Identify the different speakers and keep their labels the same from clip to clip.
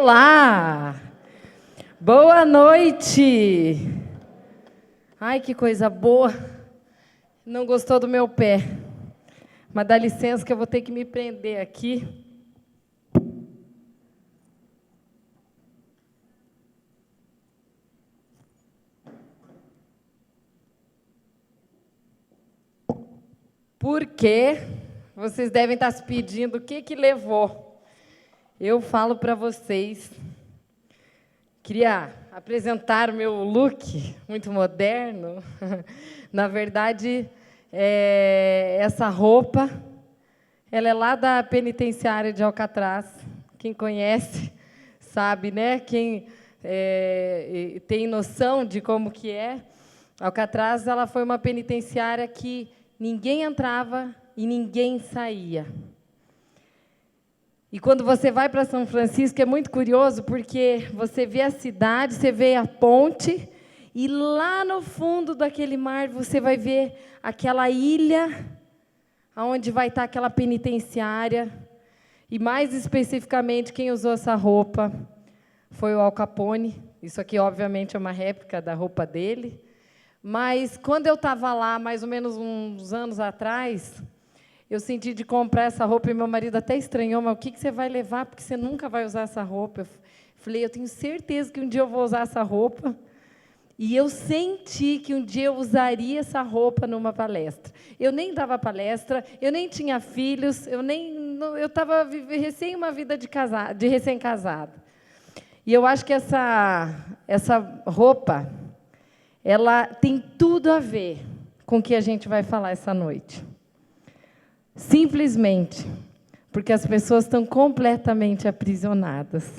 Speaker 1: Olá! Boa noite! Ai, que coisa boa! Não gostou do meu pé? Mas dá licença que eu vou ter que me prender aqui. Porque vocês devem estar se pedindo o que levou. Eu falo para vocês. Queria apresentar o meu look, muito moderno. Na verdade, essa roupa, ela é lá da penitenciária de Alcatraz. Quem conhece sabe, né? Quem tem noção de como que é. Alcatraz, ela foi uma penitenciária que ninguém entrava e ninguém saía. E quando você vai para São Francisco, é muito curioso, porque você vê a cidade, você vê a ponte, e lá no fundo daquele mar você vai ver aquela ilha, onde vai estar aquela penitenciária. E, mais especificamente, quem usou essa roupa foi o Al Capone. Isso aqui, obviamente, é uma réplica da roupa dele. Mas, quando eu estava lá, mais ou menos uns anos atrás, eu senti de comprar essa roupa, e meu marido até estranhou, mas o que você vai levar? Porque você nunca vai usar essa roupa. Eu falei, eu tenho certeza que um dia eu vou usar essa roupa. E eu senti que um dia eu usaria essa roupa numa palestra. Eu nem dava palestra, eu nem tinha filhos, eu estava recém uma vida de recém-casado. E eu acho que essa roupa, ela tem tudo a ver com o que a gente vai falar essa noite. Simplesmente porque as pessoas estão completamente aprisionadas.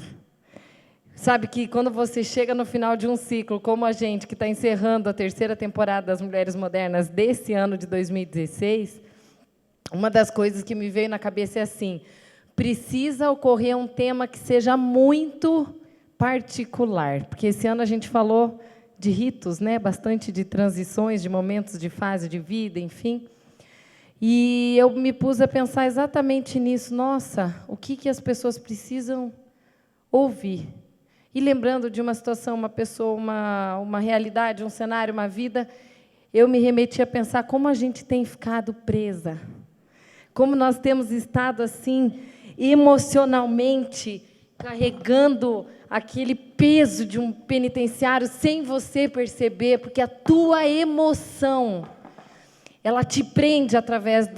Speaker 1: Sabe que quando você chega no final de um ciclo, como a gente, que está encerrando a 3ª temporada das Mulheres Modernas desse ano de 2016, uma das coisas que me veio na cabeça é assim: precisa ocorrer um tema que seja muito particular, porque esse ano a gente falou de ritos, né? Bastante de transições, de momentos de fase de vida, enfim. E eu me pus a pensar exatamente nisso. Nossa, o que as pessoas precisam ouvir? E lembrando de uma situação, uma pessoa, uma realidade, um cenário, uma vida, eu me remeti a pensar como a gente tem ficado presa. Como nós temos estado, assim, emocionalmente, carregando aquele peso de um penitenciário sem você perceber, porque a tua emoção, ela te prende através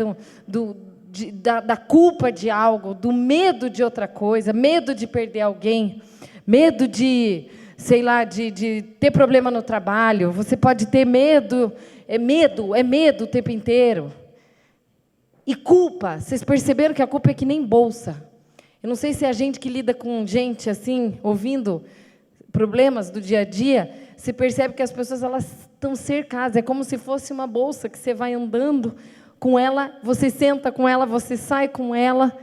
Speaker 1: da culpa de algo, do medo de outra coisa, medo de perder alguém, medo de, sei lá, de ter problema no trabalho. Você pode ter medo o tempo inteiro. E culpa, vocês perceberam que a culpa é que nem bolsa. Eu não sei se a gente que lida com gente assim, ouvindo problemas do dia a dia, você percebe que as pessoas elas estão cercadas. É como se fosse uma bolsa que você vai andando com ela, você senta com ela, você sai com ela.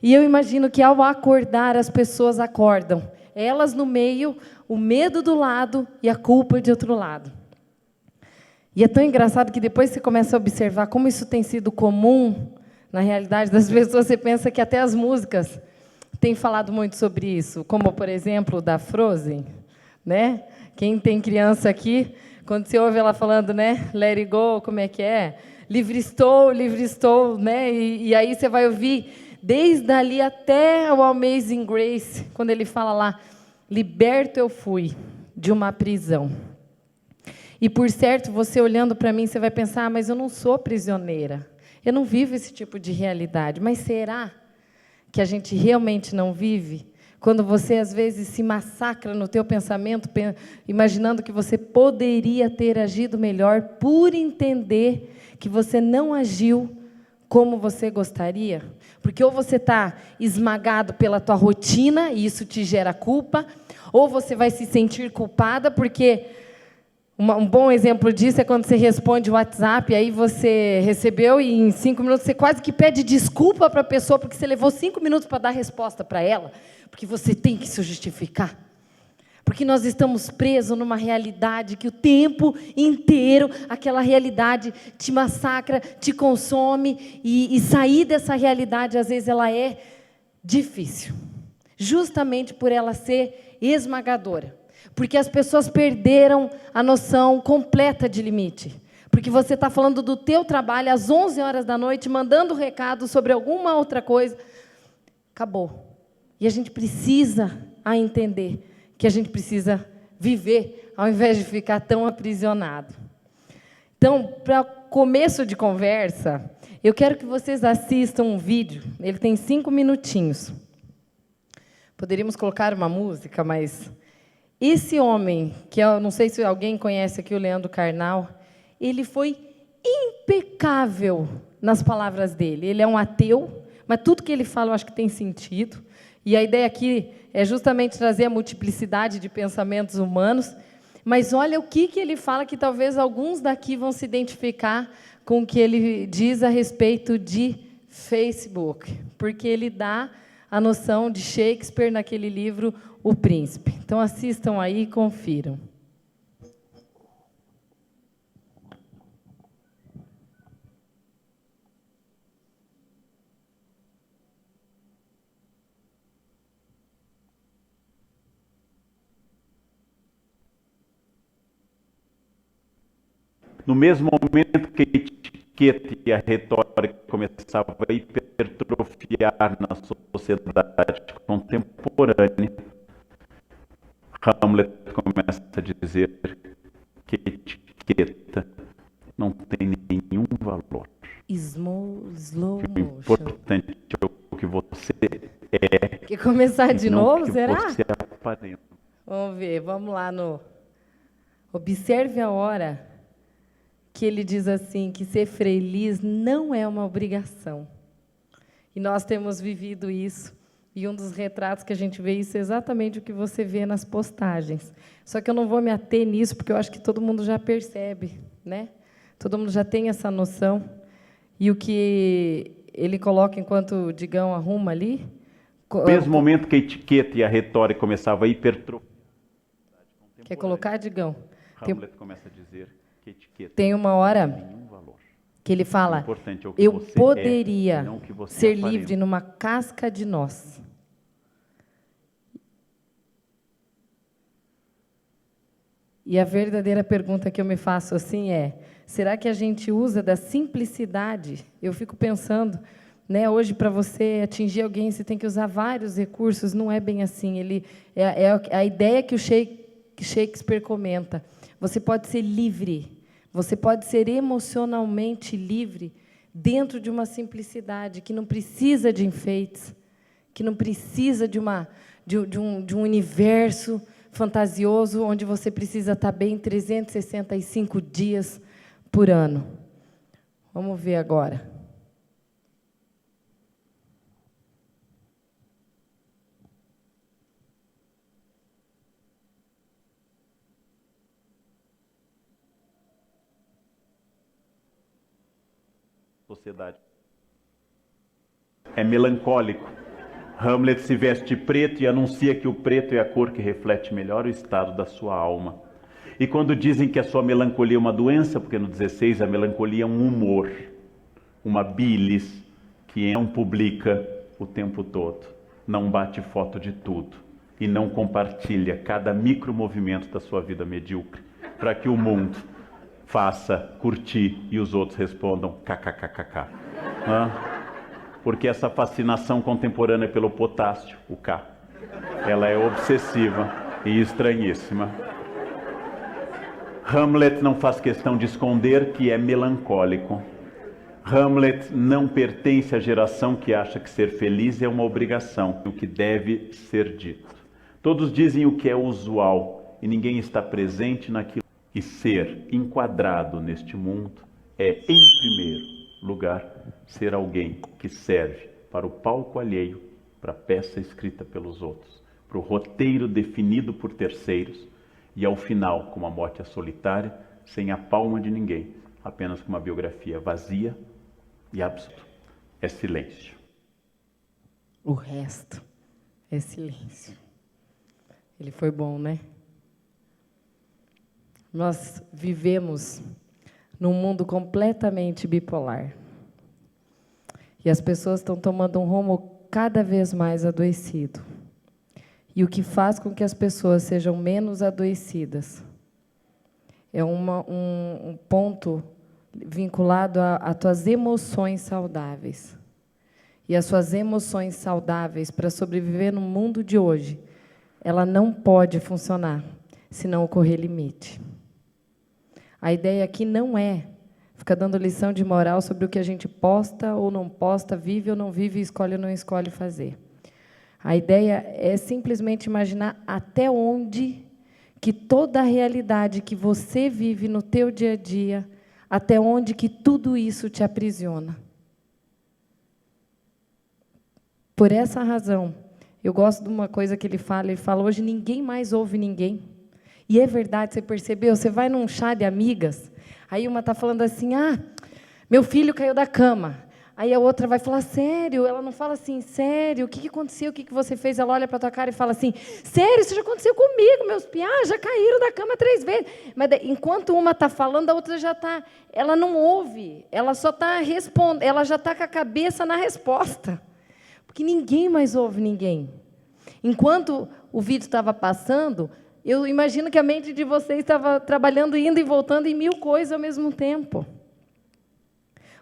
Speaker 1: E eu imagino que, ao acordar, as pessoas acordam. Elas no meio, o medo do lado e a culpa de outro lado. E é tão engraçado que depois você começa a observar como isso tem sido comum na realidade das pessoas. Você pensa que até as músicas têm falado muito sobre isso, como, por exemplo, da Frozen, né? Quem tem criança aqui, quando você ouve ela falando, né? Let it go, como é que é? Livre estou, né? E aí você vai ouvir, desde ali até o Amazing Grace, quando ele fala lá, liberto eu fui de uma prisão. E, por certo, você olhando para mim, você vai pensar, mas eu não sou prisioneira. Eu não vivo esse tipo de realidade. Mas será que a gente realmente não vive? Quando você, às vezes, se massacra no teu pensamento, imaginando que você poderia ter agido melhor por entender que você não agiu como você gostaria? Porque ou você está esmagado pela tua rotina, e isso te gera culpa, ou você vai se sentir culpada, porque um bom exemplo disso é quando você responde o WhatsApp, aí você recebeu e em 5 minutos você quase que pede desculpa para a pessoa, porque você levou 5 minutos para dar resposta para ela, porque você tem que se justificar. Porque nós estamos presos numa realidade que o tempo inteiro, aquela realidade te massacra, te consome, e sair dessa realidade, às vezes, ela é difícil. justamente por ela ser esmagadora. Porque as pessoas perderam a noção completa de limite. Porque você está falando do teu trabalho às 11 horas da noite, mandando recado sobre alguma outra coisa. Acabou. E a gente precisa entender que a gente precisa viver, ao invés de ficar tão aprisionado. Então, para começo de conversa, eu quero que vocês assistam um vídeo. Ele tem 5 minutinhos. Poderíamos colocar uma música, mas esse homem, que eu não sei se alguém conhece aqui o Leandro Carnal, ele foi impecável nas palavras dele. Ele é um ateu, mas tudo que ele fala eu acho que tem sentido. E a ideia aqui é justamente trazer a multiplicidade de pensamentos humanos. Mas olha o que ele fala, que talvez alguns daqui vão se identificar com o que ele diz a respeito de Facebook. Porque ele dá a noção de Shakespeare naquele livro, O Príncipe. Então, assistam aí e confiram.
Speaker 2: No mesmo momento que a etiqueta e a retórica começavam a hipertrofiar na sociedade contemporânea, Hamlet começa a dizer que a etiqueta não tem nenhum valor.
Speaker 1: Slow
Speaker 2: O importante é o que você é.
Speaker 1: Quer começar de novo, será?
Speaker 2: Você aparenta.
Speaker 1: Vamos ver, vamos lá no... Observe a hora que ele diz assim, que ser feliz não é uma obrigação. E nós temos vivido isso, e um dos retratos que a gente vê isso é exatamente o que você vê nas postagens. Só que eu não vou me ater nisso, porque eu acho que todo mundo já percebe, né? Todo mundo já tem essa noção. E o que ele coloca enquanto o Digão arruma ali...
Speaker 2: No mesmo momento que a etiqueta e a retórica começavam a hipertrofiar...
Speaker 1: Quer colocar, Digão?
Speaker 2: Hamlet começa a dizer que a etiqueta
Speaker 1: tem uma hora
Speaker 2: nenhum valor.
Speaker 1: Que ele fala,
Speaker 2: É o que
Speaker 1: eu
Speaker 2: você
Speaker 1: poderia
Speaker 2: não o que você
Speaker 1: ser
Speaker 2: aparenta.
Speaker 1: livre numa casca de noz. E a verdadeira pergunta que eu me faço assim é, será que a gente usa da simplicidade? Eu fico pensando, né, hoje, para você atingir alguém, você tem que usar vários recursos, não é bem assim. É a ideia que o Shakespeare comenta. Você pode ser livre, você pode ser emocionalmente livre dentro de uma simplicidade que não precisa de enfeites, que não precisa de um universo fantasioso onde você precisa estar bem 365 dias por ano. Vamos ver agora.
Speaker 2: Sociedade. É melancólico. Hamlet se veste preto e anuncia que o preto é a cor que reflete melhor o estado da sua alma. E quando dizem que a sua melancolia é uma doença, porque no 16 a melancolia é um humor, uma bilis que não publica o tempo todo, não bate foto de tudo e não compartilha cada micromovimento da sua vida medíocre, para que o mundo faça curtir e os outros respondam kkkk. Porque essa fascinação contemporânea pelo potássio, o K, ela é obsessiva e estranhíssima. Hamlet não faz questão de esconder que é melancólico. Hamlet não pertence à geração que acha que ser feliz é uma obrigação, o que deve ser dito. Todos dizem o que é usual e ninguém está presente naquilo. E ser enquadrado neste mundo é, em primeiro lugar, ser alguém que serve para o palco alheio, para a peça escrita pelos outros, para o roteiro definido por terceiros e, ao final, com uma morte solitária, sem a palma de ninguém, apenas com uma biografia vazia e absurda. É silêncio.
Speaker 1: O resto é silêncio. Ele foi bom, né? Nós vivemos num mundo completamente bipolar. E as pessoas estão tomando um rumo cada vez mais adoecido. E o que faz com que as pessoas sejam menos adoecidas é um ponto vinculado a tuas emoções saudáveis. E as suas emoções saudáveis, para sobreviver no mundo de hoje, ela não pode funcionar se não ocorrer limite. A ideia aqui não é ficar dando lição de moral sobre o que a gente posta ou não posta, vive ou não vive, escolhe ou não escolhe fazer. A ideia é simplesmente imaginar até onde que toda a realidade que você vive no teu dia a dia, até onde que tudo isso te aprisiona. Por essa razão, eu gosto de uma coisa que ele fala, hoje ninguém mais ouve ninguém. E é verdade, você percebeu? Você vai num chá de amigas, aí uma está falando assim, meu filho caiu da cama. Aí a outra vai falar, sério? Ela não fala assim, sério? O que aconteceu? O que você fez? Ela olha para a tua cara e fala assim, sério? Isso já aconteceu comigo, meus piás já caíram da cama 3 vezes. Mas enquanto uma está falando, a outra já está... Ela não ouve, ela só está respondendo, ela já está com a cabeça na resposta. Porque ninguém mais ouve ninguém. Enquanto o vídeo estava passando, eu imagino que a mente de vocês estava trabalhando, indo e voltando em 1000 coisas ao mesmo tempo.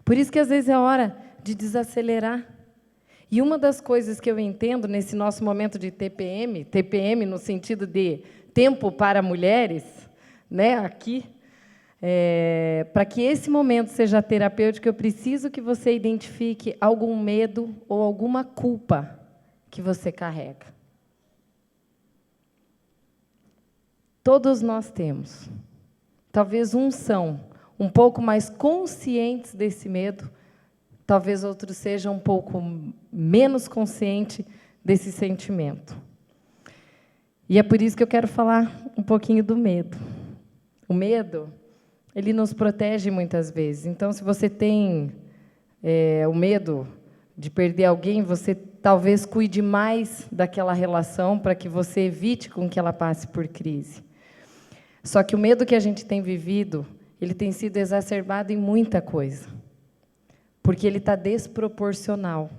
Speaker 1: Por isso que, às vezes, é hora de desacelerar. E uma das coisas que eu entendo nesse nosso momento de TPM no sentido de tempo para mulheres, né, aqui, para que esse momento seja terapêutico, eu preciso que você identifique algum medo ou alguma culpa que você carrega. Todos nós temos. Talvez uns são um pouco mais conscientes desse medo, talvez outros sejam um pouco menos conscientes desse sentimento. E é por isso que eu quero falar um pouquinho do medo. O medo, ele nos protege muitas vezes. Então, se você tem o medo de perder alguém, você talvez cuide mais daquela relação para que você evite com que ela passe por crise. Só que o medo que a gente tem vivido, ele tem sido exacerbado em muita coisa, porque ele está desproporcional.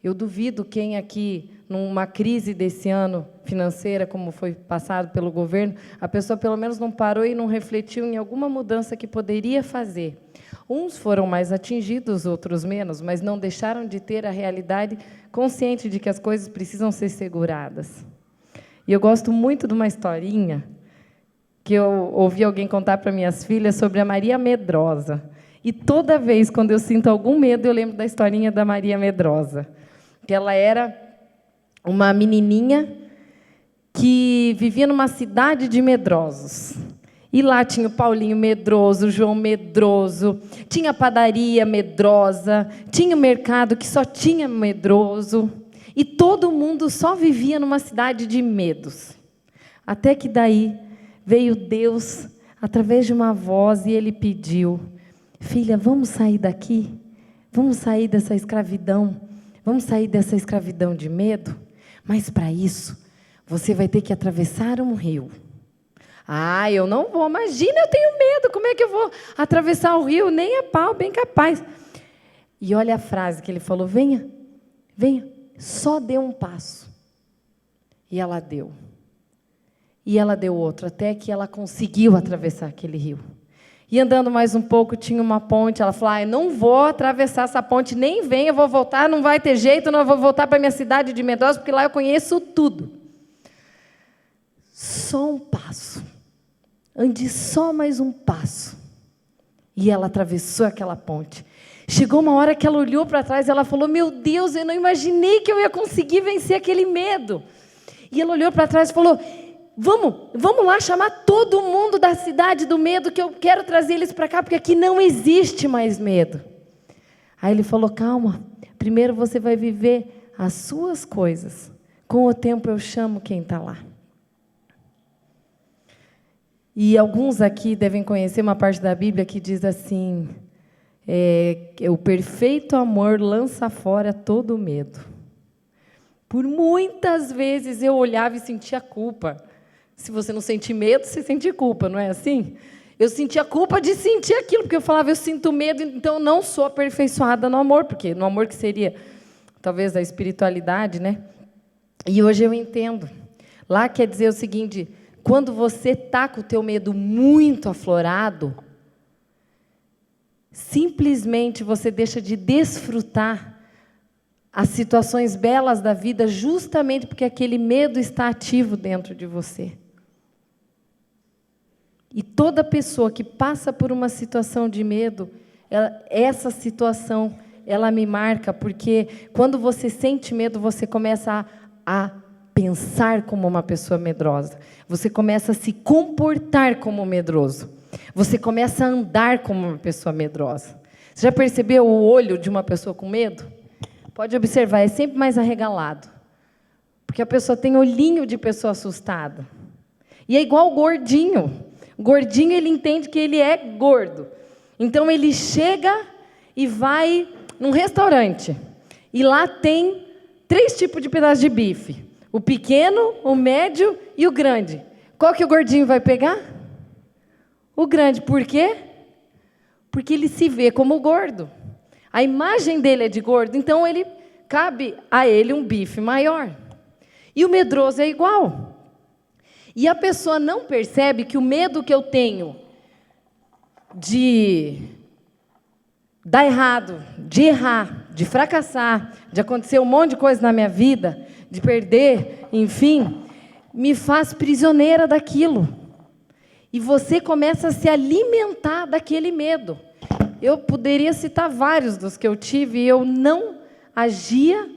Speaker 1: Eu duvido quem aqui, numa crise desse ano financeira, como foi passado pelo governo, a pessoa pelo menos não parou e não refletiu em alguma mudança que poderia fazer. Uns foram mais atingidos, outros menos, mas não deixaram de ter a realidade consciente de que as coisas precisam ser seguradas. E eu gosto muito de uma historinha que eu ouvi alguém contar para minhas filhas sobre a Maria Medrosa. E toda vez, quando eu sinto algum medo, eu lembro da historinha da Maria Medrosa. Que ela era uma menininha que vivia numa cidade de medrosos. E lá tinha o Paulinho medroso, o João medroso, tinha a padaria medrosa, tinha o mercado que só tinha medroso. E todo mundo só vivia numa cidade de medos. Até que daí veio Deus, através de uma voz, e Ele pediu, filha, vamos sair daqui? Vamos sair dessa escravidão? Vamos sair dessa escravidão de medo? Mas, para isso, você vai ter que atravessar um rio. Eu não vou, imagina, eu tenho medo, como é que eu vou atravessar o rio? Nem a pau, bem capaz. E olha a frase que Ele falou, venha, só dê um passo. E ela deu. E ela deu outro, até que ela conseguiu atravessar aquele rio. E andando mais um pouco, tinha uma ponte. Ela falou, eu não vou atravessar essa ponte, nem vem, eu vou voltar, não vai ter jeito, não, eu vou voltar para a minha cidade de Medrosa, porque lá eu conheço tudo. Só um passo. Ande só mais um passo. E ela atravessou aquela ponte. Chegou uma hora que ela olhou para trás e ela falou, meu Deus, eu não imaginei que eu ia conseguir vencer aquele medo. E ela olhou para trás e falou, vamos lá chamar todo mundo da cidade do medo, que eu quero trazer eles para cá, porque aqui não existe mais medo. Aí ele falou, calma, primeiro você vai viver as suas coisas. Com o tempo eu chamo quem está lá. E alguns aqui devem conhecer uma parte da Bíblia que diz assim, o perfeito amor lança fora todo medo. Por muitas vezes eu olhava e sentia culpa. Se você não sente medo, você sente culpa, não é assim? Eu sentia culpa de sentir aquilo, porque eu falava, eu sinto medo, então eu não sou aperfeiçoada no amor, porque no amor que seria, talvez, a espiritualidade, né? E hoje eu entendo. Lá quer dizer o seguinte: quando você está com o teu medo muito aflorado, simplesmente você deixa de desfrutar as situações belas da vida, justamente porque aquele medo está ativo dentro de você. E toda pessoa que passa por uma situação de medo, essa situação, ela me marca, porque quando você sente medo, você começa a pensar como uma pessoa medrosa. Você começa a se comportar como medroso. Você começa a andar como uma pessoa medrosa. Você já percebeu o olho de uma pessoa com medo? Pode observar, é sempre mais arregalado. Porque a pessoa tem olhinho de pessoa assustada. E é igual o gordinho. O gordinho, ele entende que ele é gordo. Então, ele chega e vai num restaurante. E lá tem 3 tipos de pedaço de bife. O pequeno, o médio e o grande. Qual que o gordinho vai pegar? O grande. Por quê? Porque ele se vê como gordo. A imagem dele é de gordo, então cabe a ele um bife maior. E o medroso é igual. E a pessoa não percebe que o medo que eu tenho de dar errado, de errar, de fracassar, de acontecer um monte de coisa na minha vida, de perder, enfim, me faz prisioneira daquilo. E você começa a se alimentar daquele medo. Eu poderia citar vários dos que eu tive e eu não agia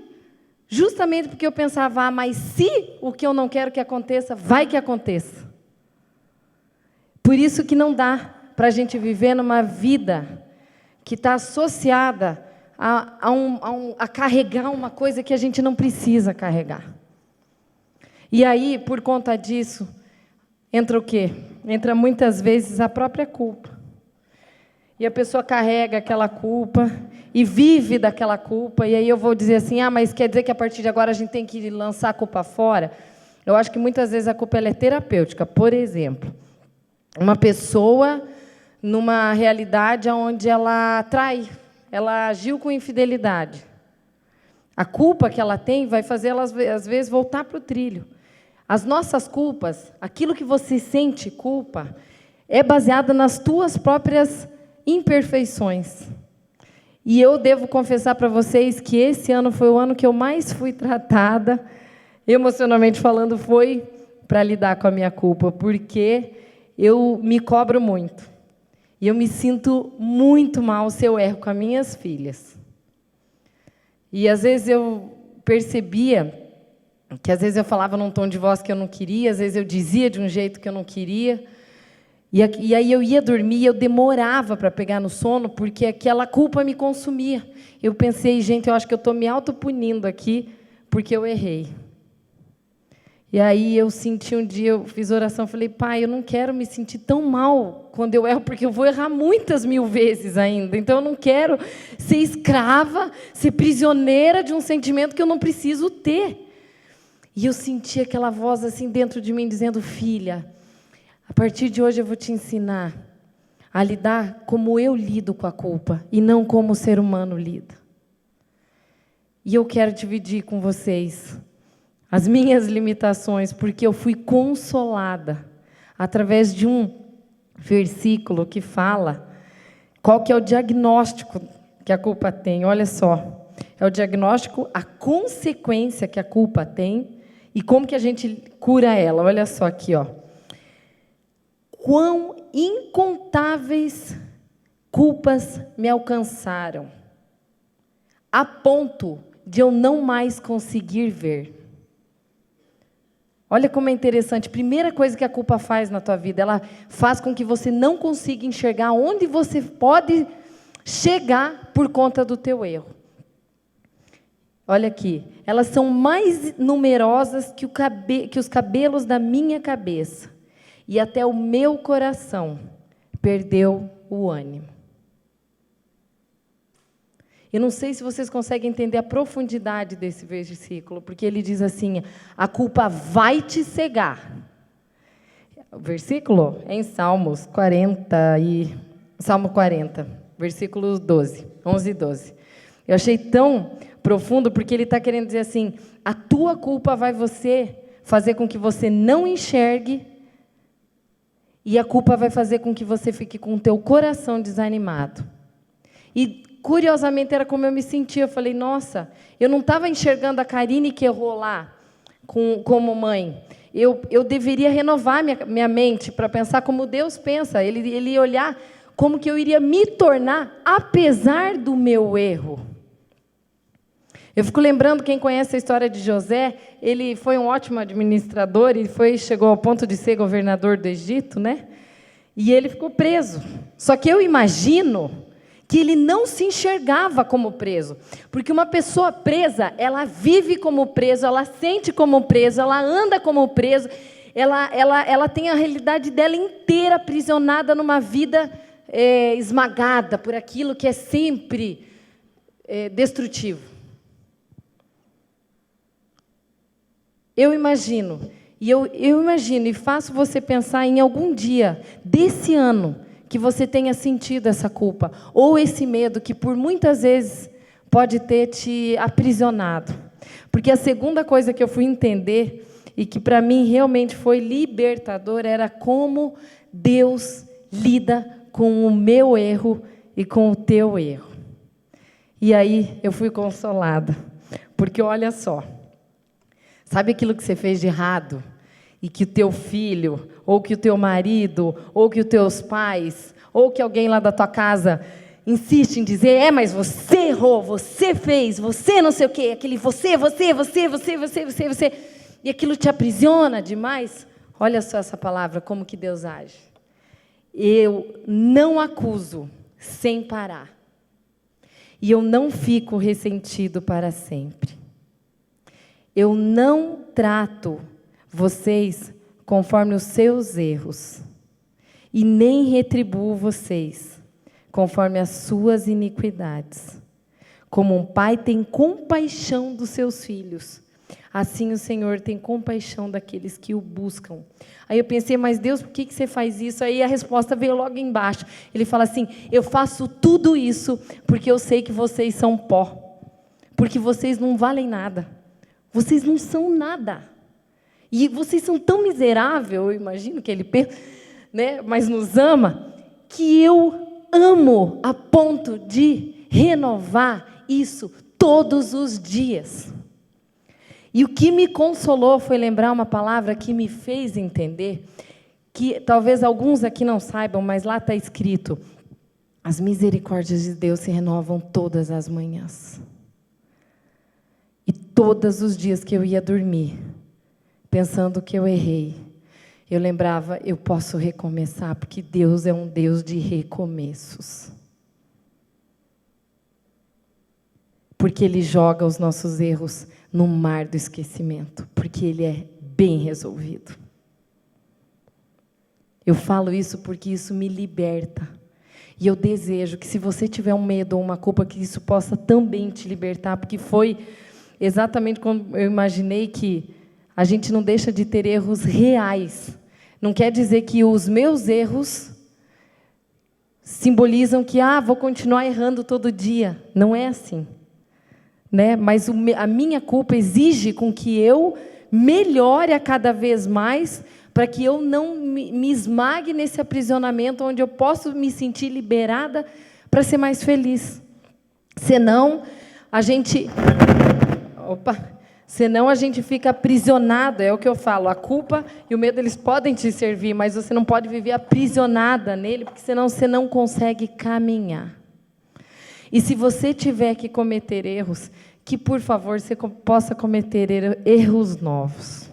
Speaker 1: justamente porque eu pensava, mas se o que eu não quero que aconteça, vai que aconteça. Por isso que não dá para a gente viver numa vida que está associada a carregar uma coisa que a gente não precisa carregar. E aí, por conta disso, entra o quê? Entra muitas vezes a própria culpa. E a pessoa carrega aquela culpa e vive daquela culpa. E aí eu vou dizer assim, mas quer dizer que a partir de agora a gente tem que lançar a culpa fora? Eu acho que muitas vezes a culpa ela é terapêutica. Por exemplo, uma pessoa numa realidade onde ela trai, ela agiu com infidelidade. A culpa que ela tem vai fazer ela, às vezes, voltar para o trilho. As nossas culpas, aquilo que você sente culpa, é baseado nas tuas próprias imperfeições. E eu devo confessar para vocês que esse ano foi o ano que eu mais fui tratada, emocionalmente falando, foi para lidar com a minha culpa, porque eu me cobro muito. E eu me sinto muito mal se eu erro com as minhas filhas. E às vezes eu percebia que às vezes eu falava num tom de voz que eu não queria, às vezes eu dizia de um jeito que eu não queria. E aí eu ia dormir e eu demorava para pegar no sono, porque aquela culpa me consumia. Eu pensei, gente, eu acho que eu estou me autopunindo aqui, porque eu errei. E aí eu senti um dia, eu fiz oração, falei, pai, eu não quero me sentir tão mal quando eu erro, porque eu vou errar muitas mil vezes ainda. Então eu não quero ser escrava, ser prisioneira de um sentimento que eu não preciso ter. E eu senti aquela voz assim dentro de mim, dizendo, filha, a partir de hoje eu vou te ensinar a lidar como eu lido com a culpa e não como o ser humano lida. E eu quero dividir com vocês as minhas limitações, porque eu fui consolada através de um versículo que fala qual que é o diagnóstico que a culpa tem. Olha só, é o diagnóstico, a consequência que a culpa tem e como que a gente cura ela. Olha só aqui, ó. Quão incontáveis culpas me alcançaram, a ponto de eu não mais conseguir ver. Olha como é interessante. Primeira coisa que a culpa faz na tua vida, ela faz com que você não consiga enxergar onde você pode chegar por conta do teu erro. Olha aqui, elas são mais numerosas que os cabelos da minha cabeça. E até o meu coração perdeu o ânimo. Eu não sei se vocês conseguem entender a profundidade desse versículo, porque ele diz assim, a culpa vai te cegar. O versículo é em Salmo 40, versículos 11 e 12. Eu achei tão profundo, porque ele está querendo dizer assim, a tua culpa vai fazer com que você não enxergue, e a culpa vai fazer com que você fique com o teu coração desanimado. E, curiosamente, era como eu me sentia. Eu falei, nossa, eu não estava enxergando a Karine que errou lá como mãe. Eu deveria renovar minha mente para pensar como Deus pensa. Ele ia olhar como que eu iria me tornar, apesar do meu erro. Eu fico lembrando, quem conhece a história de José, ele foi um ótimo administrador e chegou ao ponto de ser governador do Egito, né? E ele ficou preso. Só que eu imagino que ele não se enxergava como preso, porque uma pessoa presa, ela vive como preso, ela sente como preso, ela anda como preso, ela tem a realidade dela inteira aprisionada numa vida esmagada por aquilo que é sempre destrutivo. Eu imagino e faço você pensar em algum dia desse ano que você tenha sentido essa culpa, ou esse medo que por muitas vezes pode ter te aprisionado. Porque a segunda coisa que eu fui entender, e que para mim realmente foi libertador, era como Deus lida com o meu erro e com o teu erro. E aí eu fui consolada, porque olha só, sabe aquilo que você fez de errado? E que o teu filho, ou que o teu marido, ou que os teus pais, ou que alguém lá da tua casa insiste em dizer, mas você errou, você fez, você não sei o quê, aquele você, e aquilo te aprisiona demais. Olha só essa palavra, como que Deus age. Eu não acuso sem parar. E eu não fico ressentido para sempre. Eu não trato vocês conforme os seus erros, e nem retribuo vocês conforme as suas iniquidades. Como um pai tem compaixão dos seus filhos, assim o Senhor tem compaixão daqueles que o buscam. Aí eu pensei, mas Deus, por que você faz isso? Aí a resposta veio logo embaixo. Ele fala assim, eu faço tudo isso porque eu sei que vocês são pó, porque vocês não valem nada, vocês não são nada. E vocês são tão miseráveis, eu imagino que ele pensa, né, mas nos ama, que eu amo a ponto de renovar isso todos os dias. E o que me consolou foi lembrar uma palavra que me fez entender, que talvez alguns aqui não saibam, mas lá está escrito, as misericórdias de Deus se renovam todas as manhãs. E todos os dias que eu ia dormir, pensando que eu errei, eu lembrava, eu posso recomeçar, porque Deus é um Deus de recomeços. Porque Ele joga os nossos erros no mar do esquecimento, porque Ele é bem resolvido. Eu falo isso porque isso me liberta. E eu desejo que, se você tiver um medo ou uma culpa, que isso possa também te libertar, porque foi exatamente como eu imaginei que a gente não deixa de ter erros reais. Não quer dizer que os meus erros simbolizam que, vou continuar errando todo dia. Não é assim. Né? Mas a minha culpa exige com que eu melhore a cada vez mais, para que eu não me esmague nesse aprisionamento, onde eu posso me sentir liberada para ser mais feliz. Senão, a gente fica aprisionado, é o que eu falo. A culpa e o medo, eles podem te servir, mas você não pode viver aprisionada nele, porque senão você não consegue caminhar. E se você tiver que cometer erros, que, por favor, você possa cometer erros novos.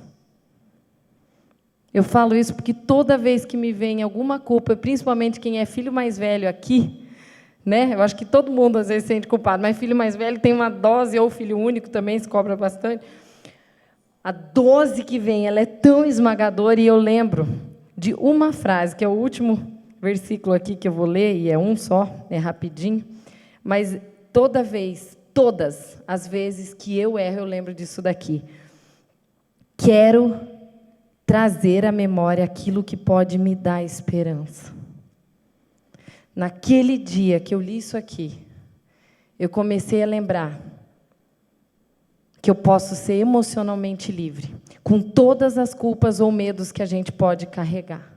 Speaker 1: Eu falo isso porque toda vez que me vem alguma culpa, principalmente quem é filho mais velho aqui, né? Eu acho que todo mundo às vezes se sente culpado, mas filho mais velho tem uma dose, ou filho único também se cobra bastante. A dose que vem, ela é tão esmagadora, e eu lembro de uma frase, que é o último versículo aqui que eu vou ler, e é um só, é rapidinho, mas todas as vezes que eu erro, eu lembro disso daqui. Quero trazer à memória aquilo que pode me dar esperança. Naquele dia que eu li isso aqui, eu comecei a lembrar que eu posso ser emocionalmente livre. com todas as culpas ou medos que a gente pode carregar.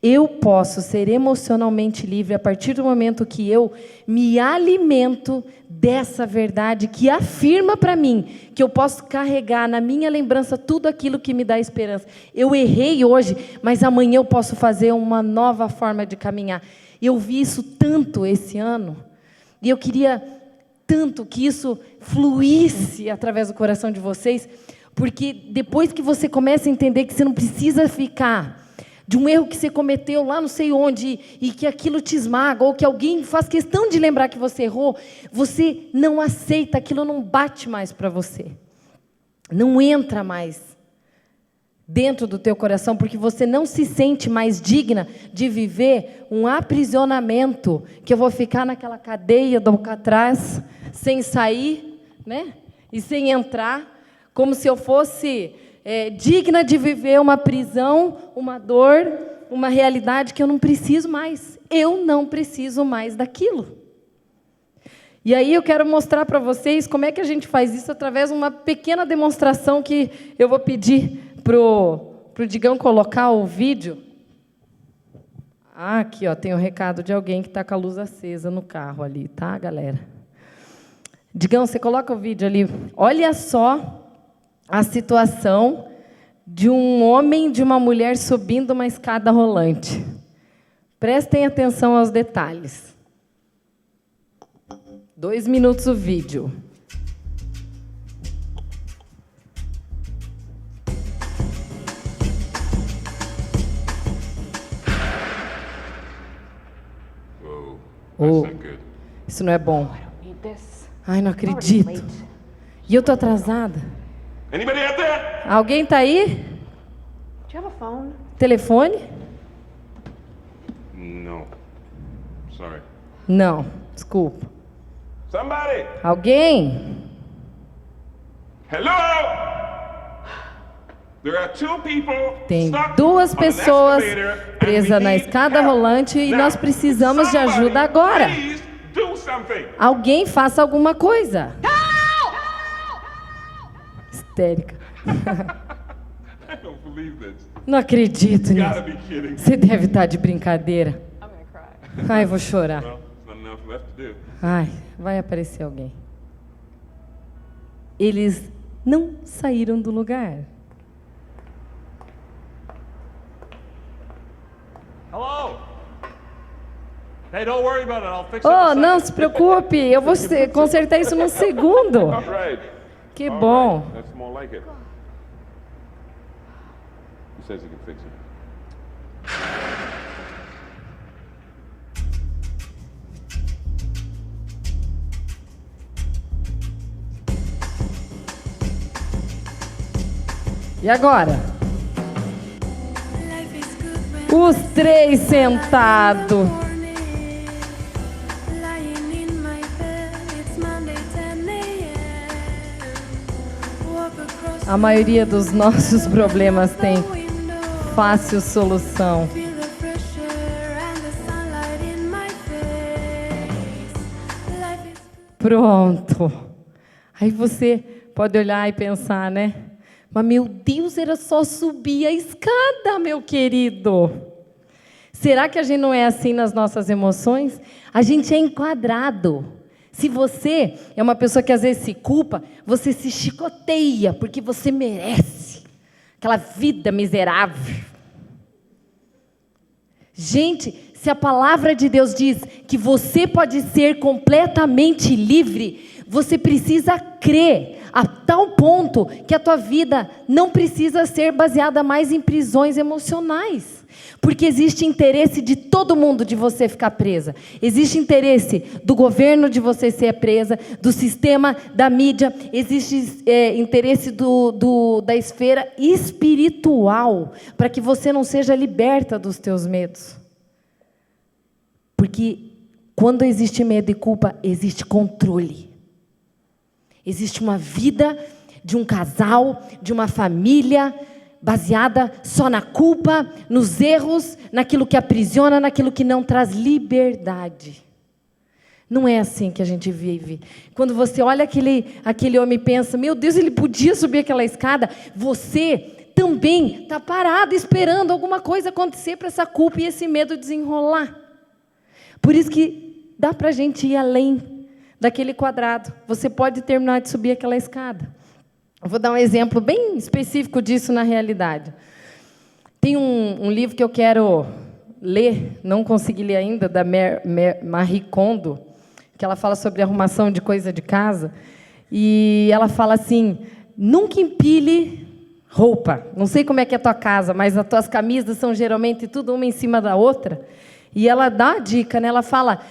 Speaker 1: Eu posso ser emocionalmente livre a partir do momento que eu me alimento dessa verdade que afirma para mim que eu posso carregar na minha lembrança tudo aquilo que me dá esperança. Eu errei hoje, mas amanhã eu posso fazer uma nova forma de caminhar. Eu vi isso tanto esse ano, e eu queria tanto que isso fluísse através do coração de vocês, porque depois que você começa a entender que você não precisa ficar de um erro que você cometeu lá não sei onde, e que aquilo te esmaga, ou que alguém faz questão de lembrar que você errou, você não aceita, aquilo não bate mais para você. Não entra mais dentro do teu coração, porque você não se sente mais digna de viver um aprisionamento, que eu vou ficar naquela cadeia do Alcatraz, sem sair, né? E sem entrar, como se eu fosse digna de viver uma prisão, uma dor, uma realidade que eu não preciso mais. Eu não preciso mais daquilo. E aí eu quero mostrar para vocês como é que a gente faz isso através de uma pequena demonstração que eu vou pedir pro Digão colocar o vídeo. Aqui, ó, tem um recado de alguém que está com a luz acesa no carro ali, tá, galera? Digão, você coloca o vídeo ali. Olha só a situação de um homem e de uma mulher subindo uma escada rolante. Prestem atenção aos detalhes. 2 minutos o vídeo. Oh, isso não é bom. Ai, não acredito. E eu estou atrasada. Alguém está aí? Telefone?
Speaker 3: No. Sorry.
Speaker 1: Não, desculpa.
Speaker 3: Somebody.
Speaker 1: Alguém?
Speaker 3: Hello. There are 2 people
Speaker 1: Tem
Speaker 3: stuck
Speaker 1: 2
Speaker 3: on an
Speaker 1: pessoas
Speaker 3: escalator, and we
Speaker 1: presas na
Speaker 3: need
Speaker 1: escada
Speaker 3: help.
Speaker 1: rolante e
Speaker 3: Now,
Speaker 1: nós precisamos de
Speaker 3: somebody,
Speaker 1: ajuda agora.
Speaker 3: Please do something.
Speaker 1: Alguém faça alguma coisa. Histérica.
Speaker 3: I don't believe this.
Speaker 1: Não acredito
Speaker 3: You gotta
Speaker 1: nisso.
Speaker 3: be kidding.
Speaker 1: Você deve estar de brincadeira. Ai, vou chorar.
Speaker 3: Well, there's not enough left to do.
Speaker 1: Ai, vai aparecer alguém. Eles não saíram do lugar.
Speaker 4: Hello. Hey, don't worry about it. I'll fix it.
Speaker 1: Oh, não se preocupe, eu vou consertar isso num segundo.
Speaker 3: All right.
Speaker 1: Que
Speaker 3: All
Speaker 1: bom.
Speaker 3: right. That's more like it. He says he can fix it.
Speaker 1: E agora? Os 3 sentados. A maioria dos nossos problemas tem fácil solução. Pronto. Aí você pode olhar e pensar, né? Mas, meu Deus, era só subir a escada, meu querido. Será que a gente não é assim nas nossas emoções? A gente é enquadrado. Se você é uma pessoa que às vezes se culpa, você se chicoteia, porque você merece aquela vida miserável. Gente, se a palavra de Deus diz que você pode ser completamente livre, você precisa crer a tal ponto que a tua vida não precisa ser baseada mais em prisões emocionais. Porque existe interesse de todo mundo de você ficar presa. Existe interesse do governo de você ser presa, do sistema, da mídia. Existe interesse da esfera espiritual, para que você não seja liberta dos teus medos. Porque quando existe medo e culpa, existe controle. Existe uma vida de um casal, de uma família, baseada só na culpa, nos erros, naquilo que aprisiona, naquilo que não traz liberdade. Não é assim que a gente vive. Quando você olha aquele homem e pensa, meu Deus, ele podia subir aquela escada, você também está parado esperando alguma coisa acontecer para essa culpa e esse medo desenrolar. Por isso que dá para a gente ir além daquele quadrado. Você pode terminar de subir aquela escada. Eu vou dar um exemplo bem específico disso na realidade. Tem um livro que eu quero ler, não consegui ler ainda, da Marie Kondo, que ela fala sobre arrumação de coisa de casa, e ela fala assim, nunca empilhe roupa. Não sei como é que é a tua casa, mas as tuas camisas são geralmente tudo uma em cima da outra. E ela dá a dica, né? Ela fala,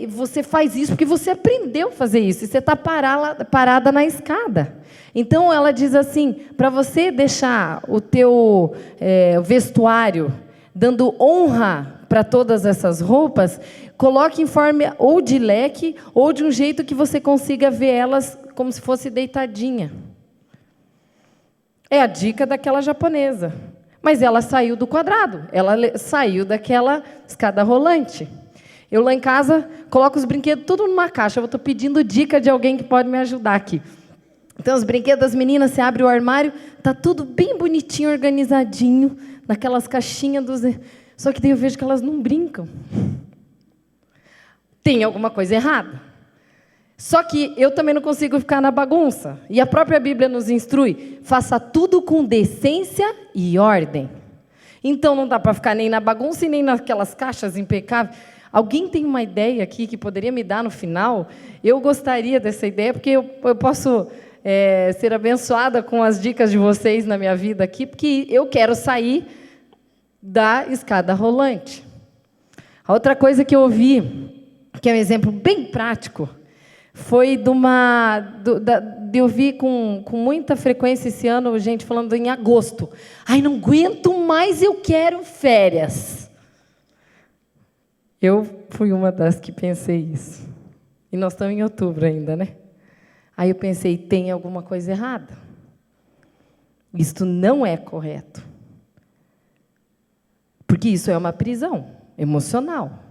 Speaker 1: você faz isso porque você aprendeu a fazer isso, e você está parada na escada. Então, ela diz assim, para você deixar o teu vestuário dando honra para todas essas roupas, coloque em forma ou de leque, ou de um jeito que você consiga ver elas como se fosse deitadinha. É a dica daquela japonesa. Mas ela saiu do quadrado, ela saiu daquela escada rolante. Eu lá em casa coloco os brinquedos tudo numa caixa. Eu estou pedindo dica de alguém que pode me ajudar aqui. Então, os brinquedos das meninas, você abre o armário, está tudo bem bonitinho, organizadinho, naquelas caixinhas dos... Só que daí eu vejo que elas não brincam. Tem alguma coisa errada. Só que eu também não consigo ficar na bagunça. E a própria Bíblia nos instrui, faça tudo com decência e ordem. Então, não dá para ficar nem na bagunça e nem naquelas caixas impecáveis. Alguém tem uma ideia aqui que poderia me dar no final? Eu gostaria dessa ideia, porque eu posso ser abençoada com as dicas de vocês na minha vida aqui, porque eu quero sair da escada rolante. A outra coisa que eu ouvi, que é um exemplo bem prático, foi de eu ouvir com muita frequência esse ano, gente falando em agosto. Ai, não aguento mais, eu quero férias. Eu fui uma das que pensei isso. E nós estamos em outubro ainda, né? Aí eu pensei, tem alguma coisa errada. Isto não é correto. Porque isso é uma prisão emocional.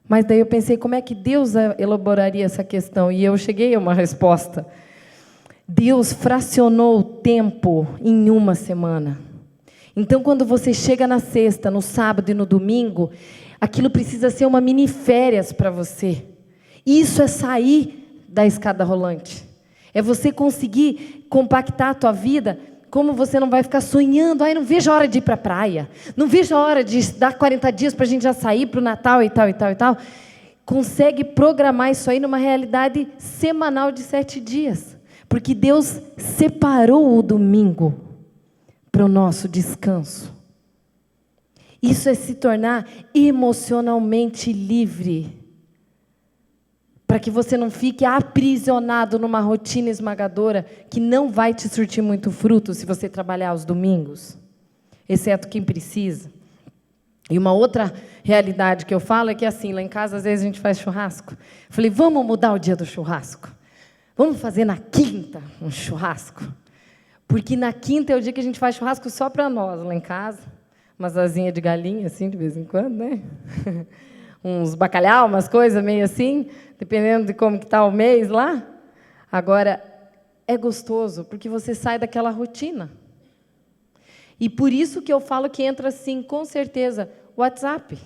Speaker 1: Mas daí eu pensei, como é que Deus elaboraria essa questão? E eu cheguei a uma resposta. Deus fracionou o tempo em uma semana. Então, quando você chega na sexta, no sábado e no domingo, aquilo precisa ser uma mini férias para você. Isso é sair da escada rolante. É você conseguir compactar a tua vida, como você não vai ficar sonhando, ai, não vejo a hora de ir para a praia, não vejo a hora de dar 40 dias para a gente já sair para o Natal e tal, e tal, e tal. Consegue programar isso aí numa realidade semanal de 7 dias. Porque Deus separou o domingo para o nosso descanso. Isso é se tornar emocionalmente livre. Para que você não fique aprisionado numa rotina esmagadora que não vai te surtir muito fruto se você trabalhar aos domingos, exceto quem precisa. E uma outra realidade que eu falo é que, assim, lá em casa, às vezes a gente faz churrasco. Eu falei, vamos mudar o dia do churrasco. Vamos fazer na quinta um churrasco. Porque na quinta é o dia que a gente faz churrasco só para nós, lá em casa. Umas asinhas de galinha, assim, de vez em quando, né? Uns bacalhau, umas coisas meio assim, dependendo de como que está o mês lá. Agora, é gostoso, porque você sai daquela rotina. E por isso que eu falo que entra, sim, com certeza, o WhatsApp.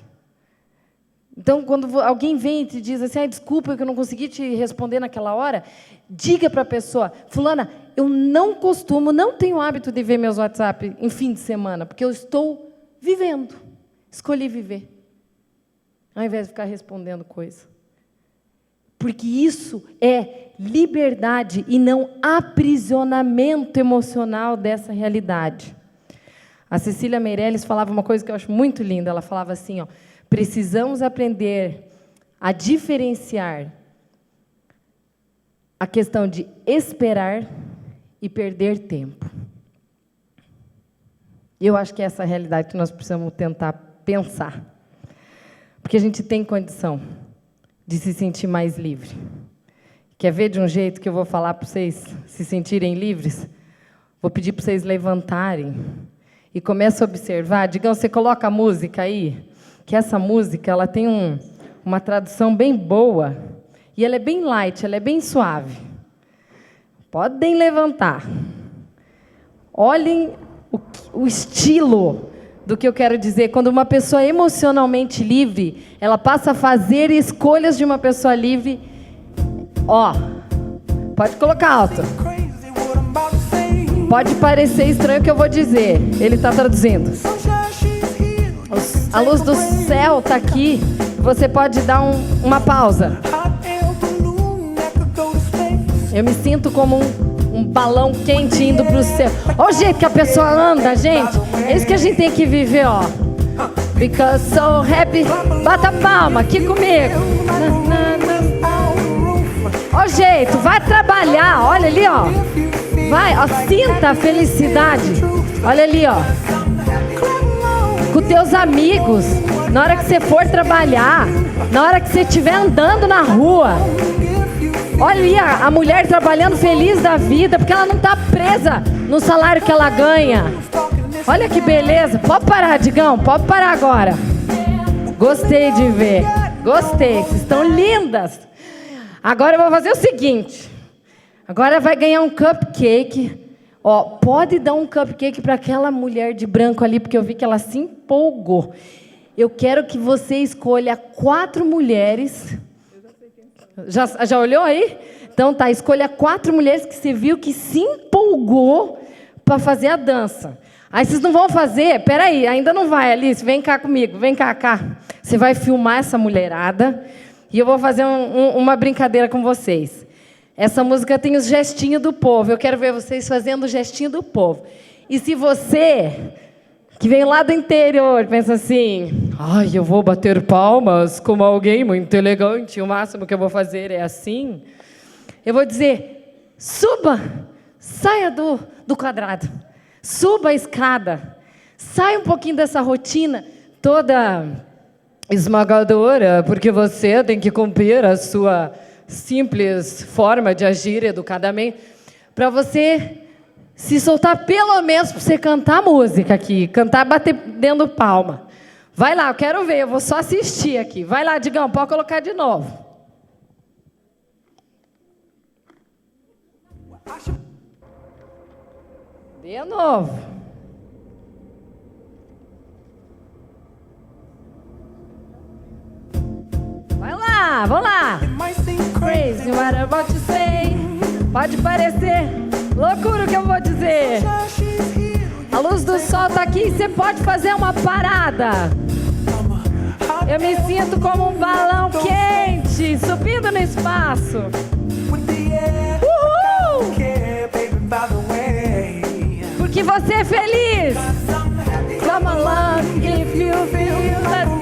Speaker 1: Então, quando alguém vem e te diz assim, ah, desculpa que eu não consegui te responder naquela hora, diga para a pessoa, fulana, eu não tenho hábito de ver meus WhatsApp em fim de semana, porque eu estou vivendo, escolhi viver, ao invés de ficar respondendo coisa. Porque isso é liberdade e não aprisionamento emocional dessa realidade. A Cecília Meirelles falava uma coisa que eu acho muito linda. Ela falava assim, ó, precisamos aprender a diferenciar a questão de esperar e perder tempo. Eu acho que é essa a realidade que nós precisamos tentar pensar. Porque a gente tem condição de se sentir mais livre. Quer ver de um jeito que eu vou falar para vocês se sentirem livres? Vou pedir para vocês levantarem e comece a observar. Digam, você coloca a música aí, que essa música ela tem uma tradução bem boa, e ela é bem light, ela é bem suave. Podem levantar. Olhem o estilo do que eu quero dizer. Quando uma pessoa é emocionalmente livre, ela passa a fazer escolhas de uma pessoa livre. Ó, pode colocar alto. Pode parecer estranho o que eu vou dizer. Ele está traduzindo. A luz do céu está aqui. Você pode dar uma pausa. Eu me sinto como um balão quente indo para o céu. Olha o jeito que a pessoa anda, gente. É isso que a gente tem que viver, ó. Because so happy. Bata a palma aqui comigo. Olha o jeito. Vai trabalhar. Olha ali, ó. Vai, ó. Sinta a felicidade. Olha ali, ó. Com teus amigos. Na hora que você for trabalhar. Na hora que você estiver andando na rua. Olha ali a mulher trabalhando feliz da vida, porque ela não está presa no salário que ela ganha. Olha que beleza. Pode parar, Digão, pode parar agora. Gostei de ver. Gostei, vocês estão lindas. Agora eu vou fazer o seguinte. Agora vai ganhar um cupcake. Ó, pode dar um cupcake para aquela mulher de branco ali, porque eu vi que ela se empolgou. Eu quero que você escolha 4 mulheres... Já olhou aí? Então tá, escolha 4 mulheres que você viu que se empolgou para fazer a dança. Aí vocês não vão fazer, peraí, ainda não vai, Alice, vem cá comigo, vem cá. Você vai filmar essa mulherada e eu vou fazer uma brincadeira com vocês. Essa música tem os gestinhos do povo, eu quero ver vocês fazendo o gestinho do povo. E se você, que vem lá do interior, pensa assim... Ai, eu vou bater palmas como alguém muito elegante. O máximo que eu vou fazer é assim. Eu vou dizer, suba, saia do quadrado. Suba a escada. Saia um pouquinho dessa rotina toda esmagadora, porque você tem que cumprir a sua simples forma de agir educadamente, para você se soltar pelo menos para você cantar música aqui, cantar batendo palma. Vai lá, eu quero ver, eu vou só assistir aqui. Vai lá, Digão, pode colocar de novo. De novo. Vai lá, vamos lá. Crazy, what I'm about to say. Pode parecer loucura o que eu vou dizer. A luz do sol está aqui, você pode fazer uma parada. Eu me sinto como um balão quente, subindo no espaço. Uhul! Porque você é feliz. Come along if you feel like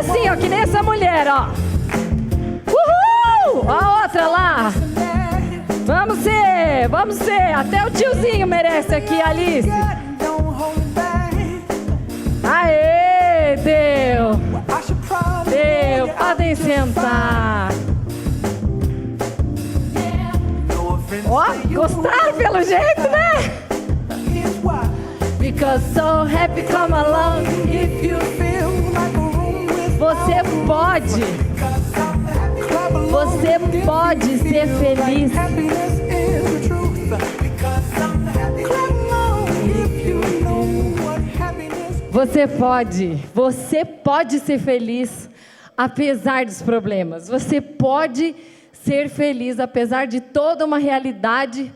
Speaker 1: assim, ó, que nem essa mulher, ó. Uhul! Ó a outra lá. Vamos ser. Até o tiozinho merece aqui, Alice. Aê, deu. Podem sentar. Ó, gostaram pelo jeito, né? Because so happy, come along if you feel like você pode ser feliz. Você pode ser feliz apesar dos problemas. Você pode ser feliz apesar de toda uma realidade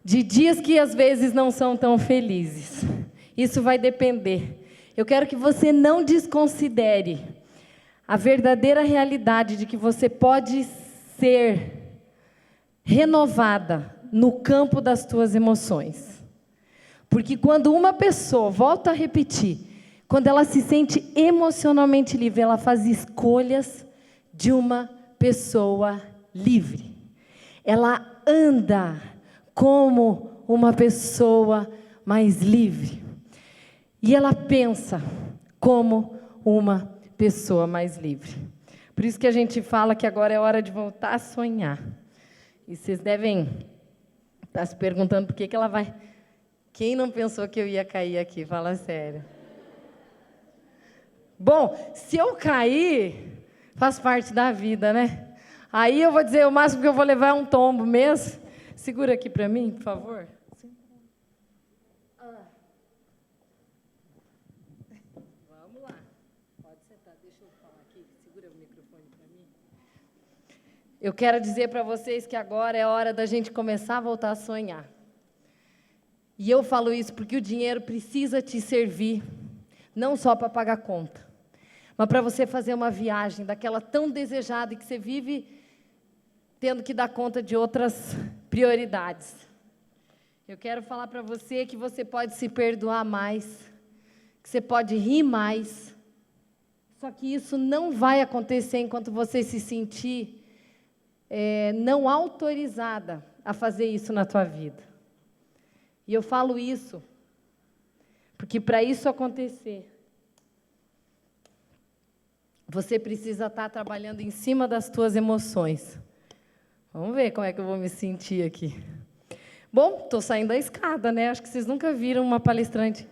Speaker 1: de dias que às vezes não são tão felizes. Isso vai depender. Eu quero que você não desconsidere a verdadeira realidade de que você pode ser renovada no campo das tuas emoções. Porque quando uma pessoa, volto a repetir, quando ela se sente emocionalmente livre, ela faz escolhas de uma pessoa livre. Ela anda como uma pessoa mais livre. E ela pensa como uma pessoa mais livre. Por isso que a gente fala que agora é hora de voltar a sonhar. E vocês devem estar se perguntando por que ela vai... Quem não pensou que eu ia cair aqui? Fala sério. Bom, se eu cair, faz parte da vida, né? Aí eu vou dizer, o máximo que eu vou levar é um tombo mesmo. Segura aqui para mim, por favor. Vamos lá. Pode sentar, deixa eu falar aqui. Segura o microfone para mim. Eu quero dizer para vocês que agora é hora da gente começar a voltar a sonhar. E eu falo isso porque o dinheiro precisa te servir, não só para pagar conta, mas para você fazer uma viagem daquela tão desejada e que você vive tendo que dar conta de outras prioridades. Eu quero falar para você que você pode se perdoar mais, que você pode rir mais, só que isso não vai acontecer enquanto você se sentir não autorizada a fazer isso na tua vida. E eu falo isso porque para isso acontecer, você precisa estar trabalhando em cima das tuas emoções. Vamos ver como é que eu vou me sentir aqui. Bom, estou saindo da escada, né? Acho que vocês nunca viram uma palestrante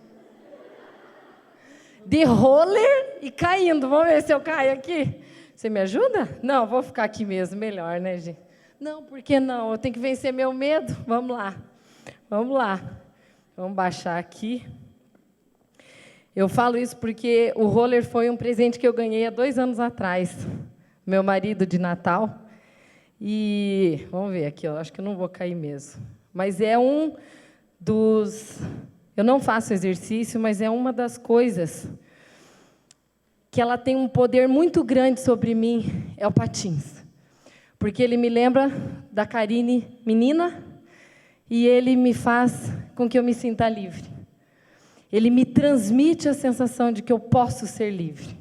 Speaker 1: de roller e caindo. Vamos ver se eu caio aqui. Você me ajuda? Não, vou ficar aqui mesmo, melhor, né, gente? Não, por que não? Eu tenho que vencer meu medo? Vamos lá. Vamos lá. Vamos baixar aqui. Eu falo isso porque o roller foi um presente que eu ganhei há 2 anos atrás. Meu marido de Natal. E vamos ver aqui, eu acho que eu não vou cair mesmo. Mas é um dos... Eu não faço exercício, mas é uma das coisas que ela tem um poder muito grande sobre mim, é o patins. Porque ele me lembra da Karine menina e ele me faz com que eu me sinta livre. Ele me transmite a sensação de que eu posso ser livre.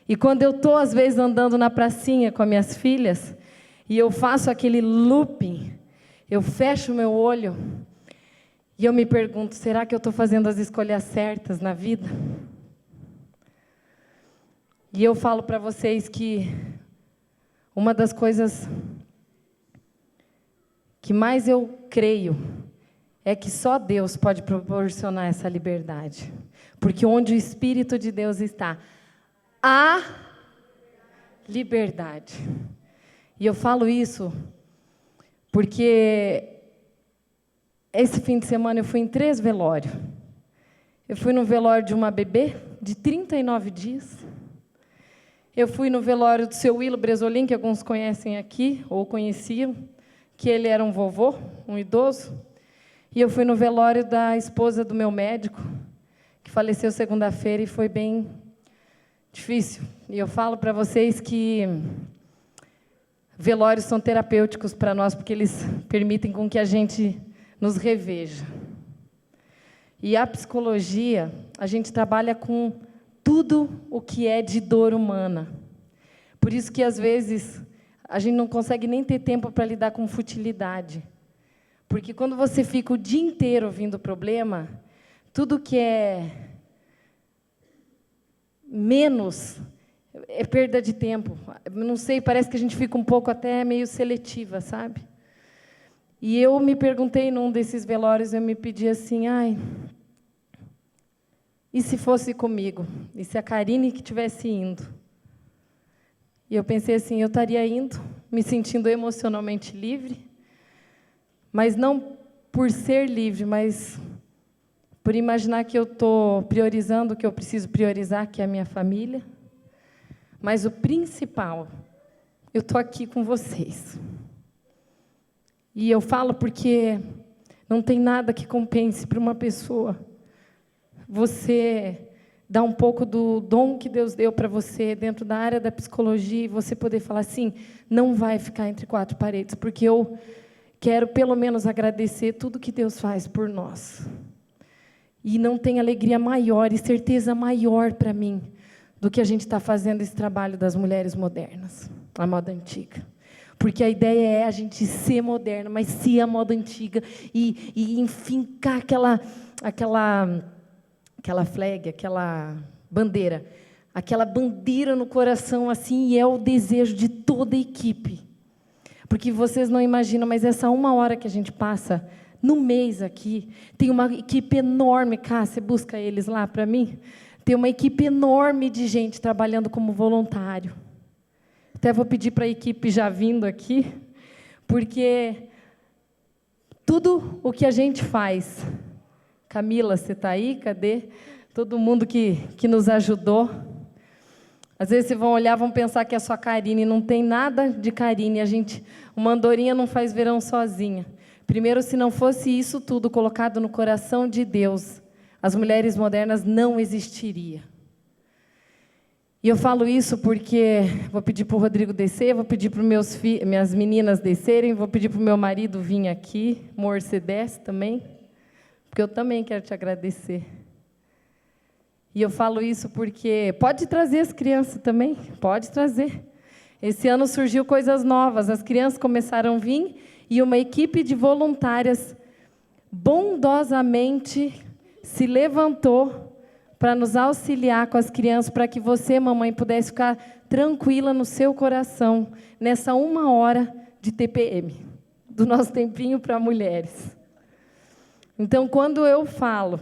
Speaker 1: E quando eu estou, às vezes, andando na pracinha com as minhas filhas, e eu faço aquele looping, eu fecho o meu olho, e eu me pergunto, será que eu estou fazendo as escolhas certas na vida? E eu falo para vocês que uma das coisas que mais eu creio é que só Deus pode proporcionar essa liberdade. Porque onde o Espírito de Deus está, há liberdade. E eu falo isso porque esse fim de semana eu fui em 3 velórios. Eu fui no velório de uma bebê de 39 dias. Eu fui no velório do seu Willo Bresolim, que alguns conhecem aqui, ou conheciam, que ele era um vovô, um idoso. E eu fui no velório da esposa do meu médico, que faleceu segunda-feira e foi bem difícil. E eu falo para vocês que velórios são terapêuticos para nós, porque eles permitem com que a gente nos reveja. E a psicologia, a gente trabalha com tudo o que é de dor humana. Por isso que, às vezes, a gente não consegue nem ter tempo para lidar com futilidade. Porque quando você fica o dia inteiro ouvindo o problema, tudo que é menos é perda de tempo. Não sei, parece que a gente fica um pouco até meio seletiva, sabe? E eu me perguntei num desses velórios, eu me pedi assim, e se fosse comigo? E se a Karine que estivesse indo? E eu pensei assim, eu estaria indo, me sentindo emocionalmente livre, mas não por ser livre, mas por imaginar que eu estou priorizando o que eu preciso priorizar, que é a minha família. Mas o principal, eu estou aqui com vocês. E eu falo porque não tem nada que compense para uma pessoa você dar um pouco do dom que Deus deu para você dentro da área da psicologia e você poder falar assim, não vai ficar entre 4 paredes, porque eu quero pelo menos agradecer tudo que Deus faz por nós. E não tem alegria maior e certeza maior para mim do que a gente está fazendo esse trabalho das mulheres modernas, a moda antiga. Porque a ideia é a gente ser moderno, mas ser a moda antiga e enfincar aquela flag, Bandeira. Aquela bandeira no coração, assim, e é o desejo de toda a equipe. Porque vocês não imaginam, mas essa 1 hora que a gente passa no mês aqui, tem uma equipe enorme. Cá, você busca eles lá para mim? Tem uma equipe enorme de gente trabalhando como voluntário. Até vou pedir para a equipe já vindo aqui, porque tudo o que a gente faz... Camila, você está aí? Cadê? Todo mundo que nos ajudou. Às vezes vocês vão olhar, vão pensar que é só Karine. Não tem nada de Karine. Uma andorinha não faz verão sozinha. Primeiro, se não fosse isso tudo colocado no coração de Deus, as mulheres modernas não existiriam. E eu falo isso porque vou pedir para o Rodrigo descer, vou pedir para minhas meninas descerem, vou pedir para o meu marido vir aqui. Amor, você desce também? Porque eu também quero te agradecer. E eu falo isso porque... Pode trazer as crianças também? Pode trazer. Esse ano surgiu coisas novas. As crianças começaram a vir e uma equipe de voluntárias bondosamente se levantou para nos auxiliar com as crianças, para que você, mamãe, pudesse ficar tranquila no seu coração, nessa 1 hora de TPM, do nosso tempinho para mulheres. Então, quando eu falo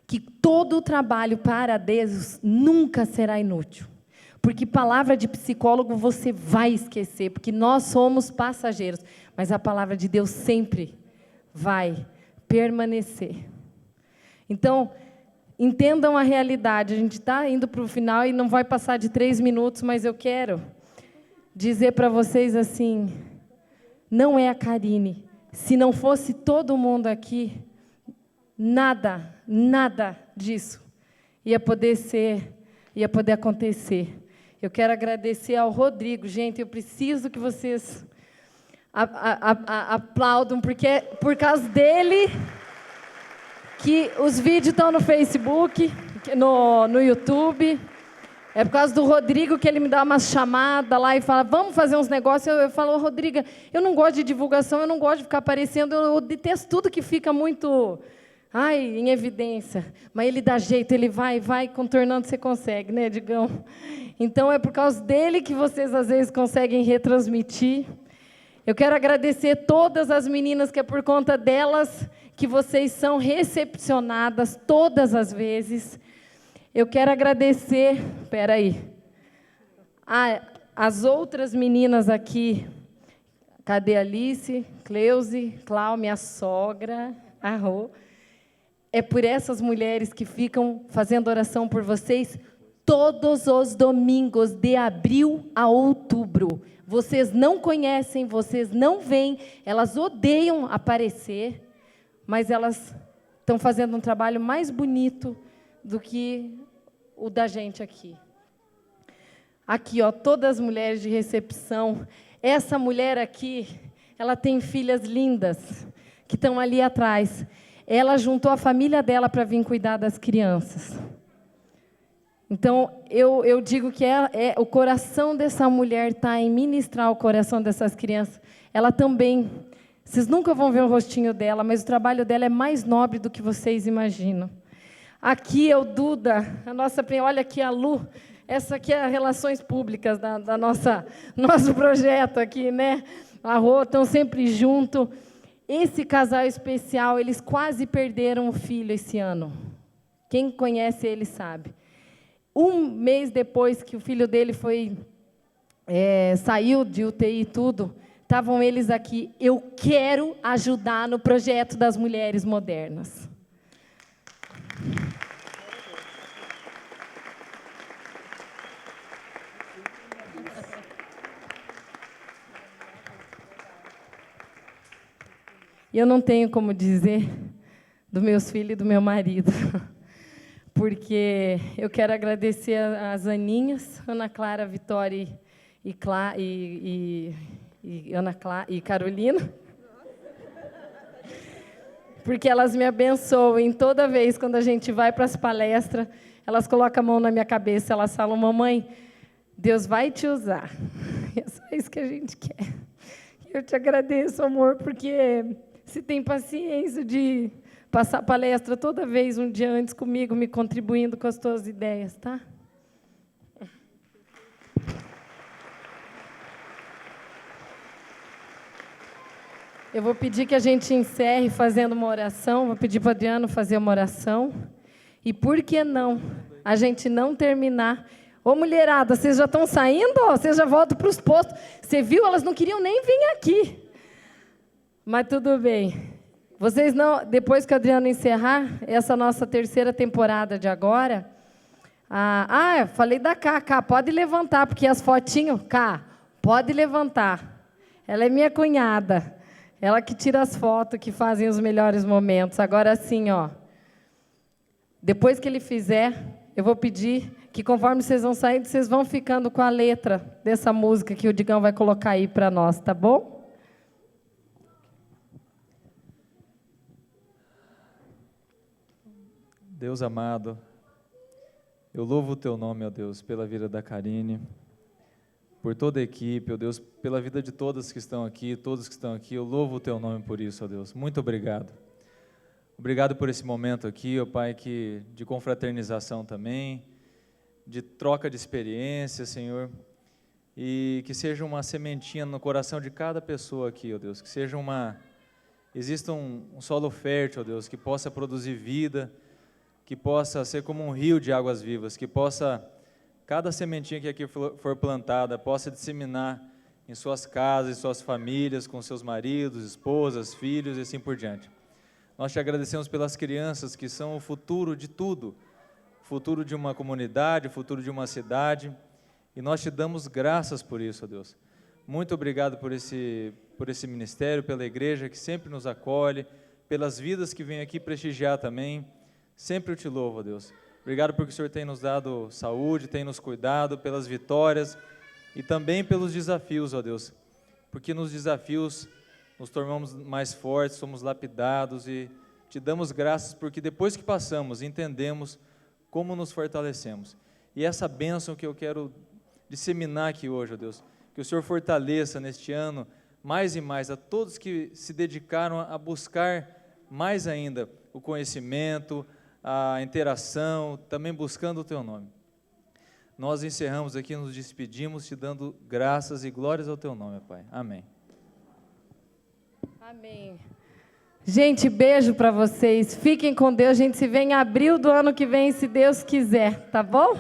Speaker 1: que todo o trabalho para Deus nunca será inútil, porque palavra de psicólogo você vai esquecer, porque nós somos passageiros, mas a palavra de Deus sempre vai permanecer. Então, entendam a realidade. A gente está indo para o final e não vai passar de 3 minutos, mas eu quero dizer para vocês assim, não é a Karine. Se não fosse todo mundo aqui, nada disso ia poder acontecer. Eu quero agradecer ao Rodrigo. Gente, eu preciso que vocês aplaudam, porque é por causa dele que os vídeos estão no Facebook, no YouTube. É por causa do Rodrigo que ele me dá uma chamada lá e fala, vamos fazer uns negócios. Eu falo, Rodrigo, eu não gosto de divulgação, eu não gosto de ficar aparecendo, eu detesto tudo que fica muito em evidência. Mas ele dá jeito, ele vai contornando, você consegue, né, Digão? Então, é por causa dele que vocês, às vezes, conseguem retransmitir. Eu quero agradecer todas as meninas, que é por conta delas que vocês são recepcionadas todas as vezes. Eu quero agradecer, as outras meninas aqui. Cadê a Alice, Cleusi, Clau, minha sogra, a Rô. É por essas mulheres que ficam fazendo oração por vocês todos os domingos, de abril a outubro. Vocês não conhecem, vocês não veem, elas odeiam aparecer, mas elas estão fazendo um trabalho mais bonito do que o da gente aqui. Aqui, ó, todas as mulheres de recepção. Essa mulher aqui, ela tem filhas lindas, que estão ali atrás. Ela juntou a família dela para vir cuidar das crianças. Então, eu digo que o coração dessa mulher está em ministrar o coração dessas crianças. Ela também, vocês nunca vão ver o rostinho dela, mas o trabalho dela é mais nobre do que vocês imaginam. Aqui é o Duda, olha aqui a Lu, essa aqui é a Relações Públicas da nosso projeto aqui, né? A Rô, estão sempre junto. Esse casal especial, eles quase perderam o filho esse ano. Quem conhece ele sabe. 1 mês depois que o filho dele saiu de UTI e tudo, estavam eles aqui. Eu quero ajudar no projeto das mulheres modernas. E eu não tenho como dizer dos meus filhos e do meu marido, porque eu quero agradecer às Aninhas, Ana Clara, Vitória e Carolina, porque elas me abençoam. E toda vez, quando a gente vai para as palestras, elas colocam a mão na minha cabeça, elas falam, mamãe, Deus vai te usar. É só isso que a gente quer. Eu te agradeço, amor, porque... se tem paciência de passar palestra toda vez, um dia antes comigo, me contribuindo com as tuas ideias, tá? Eu vou pedir que a gente encerre fazendo uma oração, vou pedir para o Adriano fazer uma oração. E por que não a gente não terminar? Ô, mulherada, vocês já estão saindo? Ó, vocês já voltam para os postos. Você viu? Elas não queriam nem vir aqui. Mas tudo bem. Vocês não, depois que o Adriano encerrar, essa nossa terceira temporada de agora... eu falei da Cá, pode levantar, porque as fotinhas... Cá, pode levantar. Ela é minha cunhada. Ela que tira as fotos, que fazem os melhores momentos. Agora sim, ó. Depois que ele fizer, eu vou pedir que, conforme vocês vão saindo, vocês vão ficando com a letra dessa música que o Digão vai colocar aí para nós, tá bom?
Speaker 5: Deus amado, eu louvo o Teu nome, ó Deus, pela vida da Karine, por toda a equipe, ó Deus, pela vida de todas que estão aqui, todos que estão aqui, eu louvo o Teu nome por isso, ó Deus. Muito obrigado. Obrigado por esse momento aqui, ó Pai, de confraternização também, de troca de experiência, Senhor, e que seja uma sementinha no coração de cada pessoa aqui, ó Deus, que seja exista um solo fértil, ó Deus, que possa produzir vida, que possa ser como um rio de águas vivas, que possa, cada sementinha que aqui for plantada, possa disseminar em suas casas, em suas famílias, com seus maridos, esposas, filhos e assim por diante. Nós te agradecemos pelas crianças que são o futuro de tudo, o futuro de uma comunidade, o futuro de uma cidade, e nós te damos graças por isso, ó Deus. Muito obrigado por esse ministério, pela igreja que sempre nos acolhe, pelas vidas que vêm aqui prestigiar também. Sempre eu te louvo, ó Deus. Obrigado porque o Senhor tem nos dado saúde, tem nos cuidado, pelas vitórias e também pelos desafios, ó Deus. Porque nos desafios nos tornamos mais fortes, somos lapidados e te damos graças porque depois que passamos, entendemos como nos fortalecemos. E essa bênção que eu quero disseminar aqui hoje, ó Deus, que o Senhor fortaleça neste ano mais e mais a todos que se dedicaram a buscar mais ainda o conhecimento, a interação, também buscando o Teu nome. Nós encerramos aqui, nos despedimos, te dando graças e glórias ao Teu nome, Pai. Amém.
Speaker 1: Amém. Gente, beijo para vocês. Fiquem com Deus. A gente se vê em abril do ano que vem, se Deus quiser, tá bom?